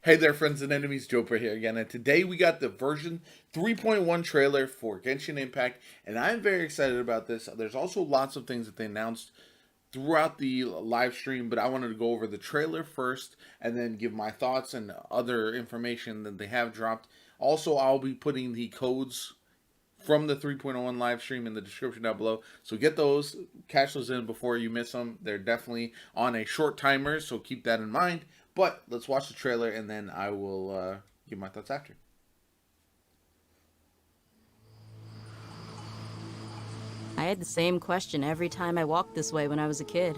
Hey there, friends and enemies, Joper here again, and today we got the version 3.1 trailer for Genshin Impact, and I'm very excited about this. There's also lots of things that they announced throughout the live stream, but I wanted to go over the trailer first and then give my thoughts and other information that they have dropped. Also, I'll be putting the codes from the 3.1 live stream in the description down below, so get those, catch those in before you miss them. They're definitely on a short timer, so keep that in mind. But let's watch the trailer and then I will give my thoughts after. I had the same question every time I walked this way when I was a kid.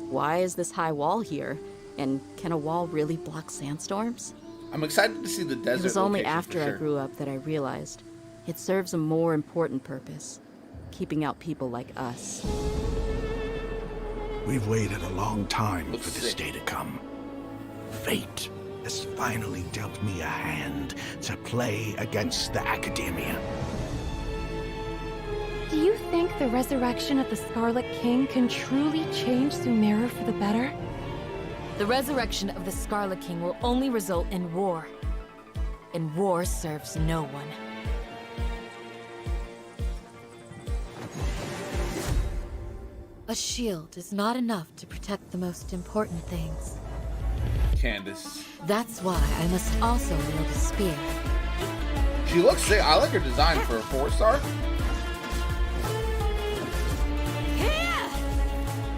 Why is this high wall here? And can a wall really block sandstorms? I'm excited to see the desert. It was only location after for sure. I grew up that I realized it serves a more important purpose, keeping out people like us. We've waited a long time Looks for this sick. day to come. Fate has finally dealt me a hand to play against the Academia. Do you think the resurrection of the Scarlet King can truly change Sumeru for the better? The resurrection of the Scarlet King will only result in war. And war serves no one. A shield is not enough to protect the most important things. Candace. That's why I must also wield a spear. She looks sick. I like her design for a 4-star.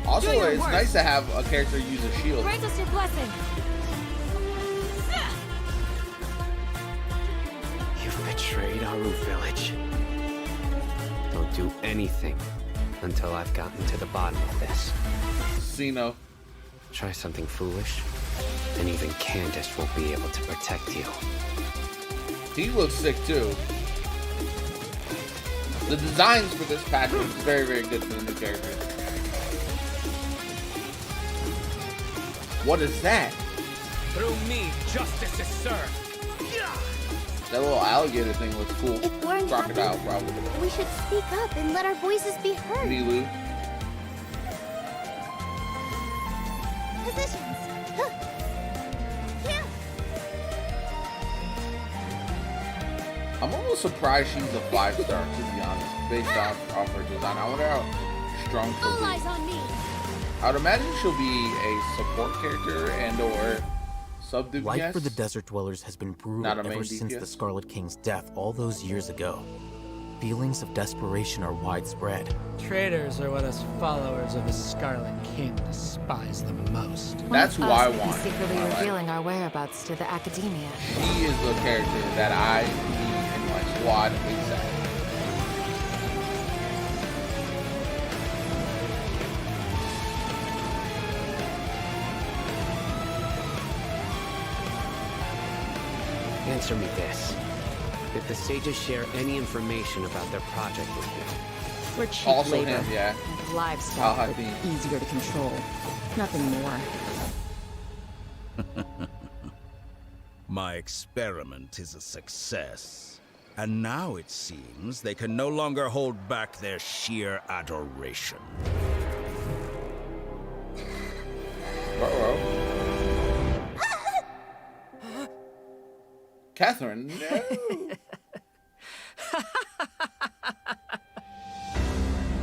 Also, it's nice to have a character use a shield. Grant us your blessing. You've betrayed our village. Don't do anything until I've gotten to the bottom of this. Sino. Try something foolish, and even Candace won't be able to protect you. He looks sick too. The designs for this pack is very, very good for the new character. What is that? Through me, justice is served. That little alligator thing looks cool. If we're Crocodile, unhappy, probably. we should speak up and let our voices be heard. Milu. Positions. Yeah. I'm almost surprised she's a 5-star, to be honest, based off her design. I wonder how strong she'll All be. eyes on me. I would imagine she'll be a support character and/or sub DPS. Life for the desert dwellers has been brutal Not a main ever since DPS. the Scarlet King's death all those years ago. Feelings of desperation are widespread. Traitors are what us followers of the Scarlet King despise the most. That's who I Us may be want. secretly in my life. revealing our whereabouts to the Academia. She is the character that I need in my squad ASAP. Answer me this. Did the sages share any information about their project with you? We're cheap Also labor. him, yeah. And livestock, I but think. easier to control. Nothing more. My experiment is a success. And now it seems they can no longer hold back their sheer adoration. Uh-oh. Catherine, no.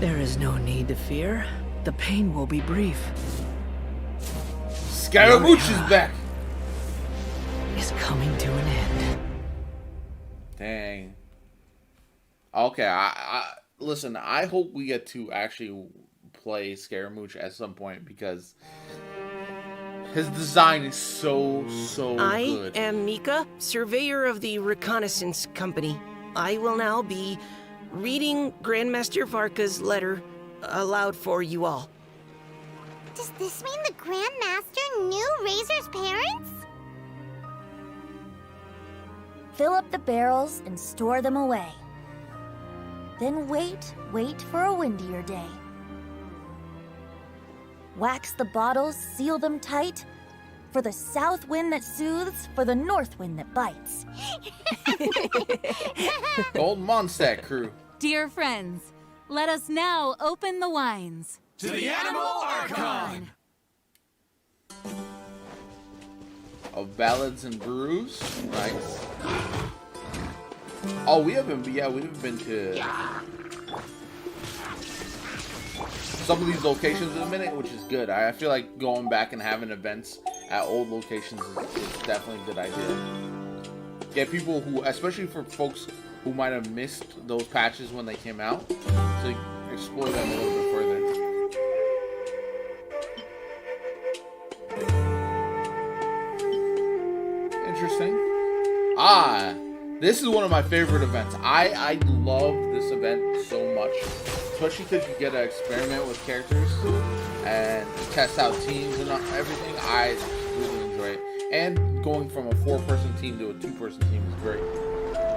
There is no need to fear. The pain will be brief. Scaramouche is back. Is coming to an end. Dang. Okay, I listen, I hope we get to actually play Scaramouche at some point because his design is so good. I am Mika, surveyor of the Reconnaissance Company. I will now be reading Grandmaster Varka's letter aloud for you all. Does this mean the Grandmaster knew Razor's parents? Fill up the barrels and store them away. Then wait for a windier day. Wax the bottles, seal them tight. For the south wind that soothes, for the north wind that bites. Gold Mondstadt crew. Dear friends, let us now open the wines. To the Animal Archon! of Ballads and Brews. Nice. Oh, we haven't been to some of these locations in a minute, which is good. I feel like going back and having events at old locations is definitely a good idea. Get people who, especially for folks who might have missed those patches when they came out, to explore them a little bit further. Interesting. Ah, this is one of my favorite events. I love this event so much, especially because you get to experiment with characters and test out teams and everything. I really enjoy it. And going from a 4-person team to a 2-person team is great.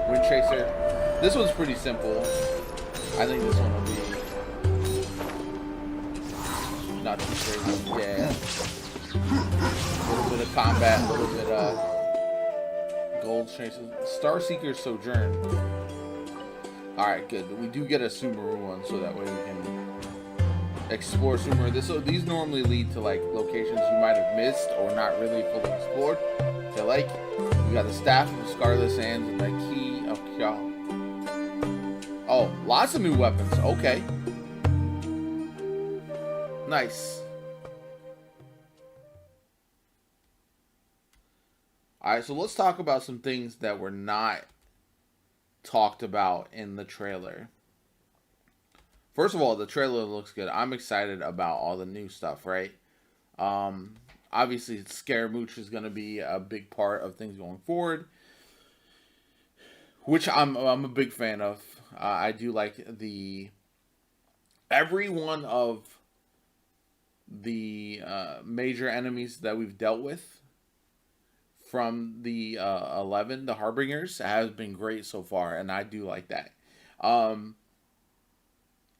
Wind Chaser. This one's pretty simple. I think this one will be not too crazy. Yeah. A little bit of combat, a little bit gold chases. Starseeker Sojourn. Alright, good. We do get a Sumeru one, so that way we can explore Sumeru. These normally lead to like locations you might have missed or not really fully explored. So like, we got the Staff of Scarlet Sands and the Key of Kya. Oh, lots of new weapons. Okay. Nice. Alright, so let's talk about some things that were not talked about in the trailer. First of all, the trailer looks good. I'm excited about all the new stuff, right? Obviously, Scaramouche is going to be a big part of things going forward, which I'm a big fan of. I do like every one of the major enemies that we've dealt with from the 11, the Harbingers, has been great so far, and I do like that.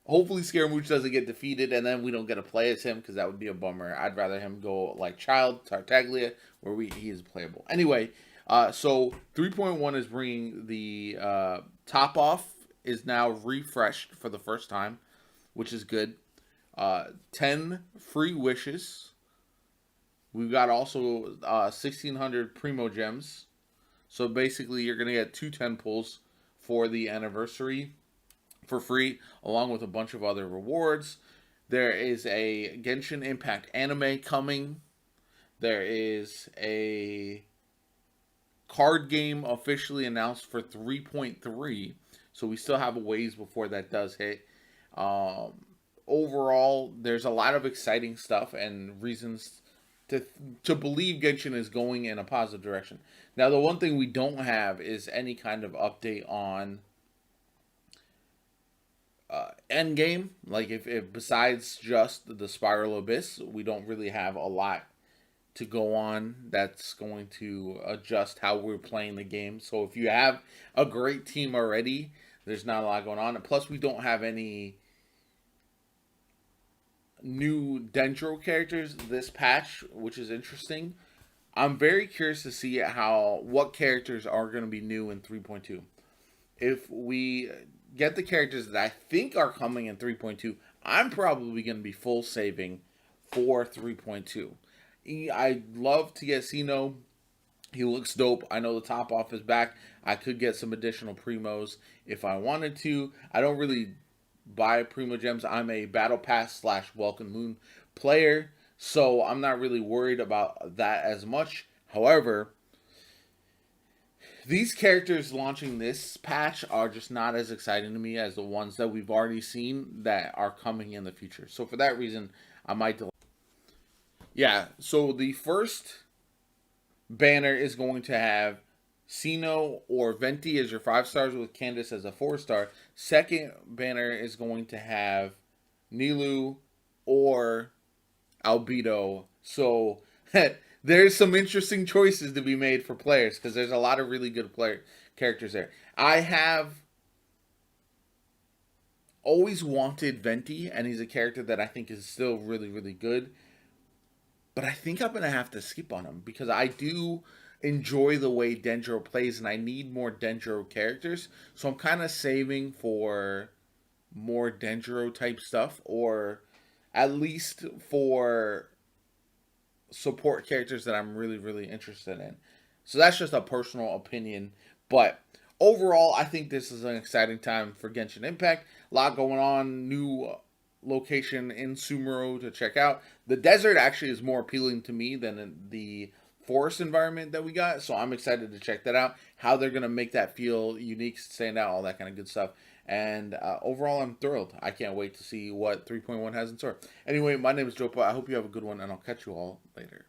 Hopefully Scaramouche doesn't get defeated and then we don't get to play as him, because that would be a bummer. I'd rather him go like Child, Tartaglia, where he is playable. Anyway, so 3.1 is bringing the top off is now refreshed for the first time, which is good. 10 free wishes. We've got also 1,600 primogems. So basically you're going to get 2 10 pulls for the anniversary for free, along with a bunch of other rewards. There is a Genshin Impact anime coming. There is a card game officially announced for 3.3. So we still have a ways before that does hit. Overall, there's a lot of exciting stuff and reasons to believe Genshin is going in a positive direction. Now, the one thing we don't have is any kind of update on endgame. Like, if besides just the Spiral Abyss, we don't really have a lot to go on that's going to adjust how we're playing the game. So if you have a great team already, there's not a lot going on. And plus, we don't have any new Dendro characters this patch, which is interesting. I'm very curious to see what characters are going to be new in 3.2. If we get the characters that I think are coming in 3.2, I'm probably going to be full saving for 3.2. I'd love to get Sino. He looks dope. I know the top off is back. I could get some additional primos if I wanted to. I don't really buy primogems. I'm a battle pass / Welcome Moon player, so I'm not really worried about that as much. However, these characters launching this patch are just not as exciting to me as the ones that we've already seen that are coming in the future. So for that reason, I might delay. Yeah, so the first banner is going to have Sino or Venti as your 5 stars with Candace as a 4-star. Second banner is going to have Nilu or Albedo. So there's some interesting choices to be made for players, because there's a lot of really good characters there. I have always wanted Venti, and he's a character that I think is still really, really good. But I think I'm going to have to skip on him, because I do enjoy the way Dendro plays, and I need more Dendro characters. So I'm kind of saving for more Dendro type stuff, or at least for support characters that I'm really, really interested in. So that's just a personal opinion. But overall, I think this is an exciting time for Genshin Impact. A lot going on, new location in Sumuro to check out. The desert actually is more appealing to me than the forest environment that we got, so I'm excited to check that out, how they're going to make that feel unique, stand out, all that kind of good stuff. And overall, I'm thrilled. I can't wait to see what 3.1 has in store. Anyway, my name is Jopa. I hope you have a good one, and I'll catch you all later.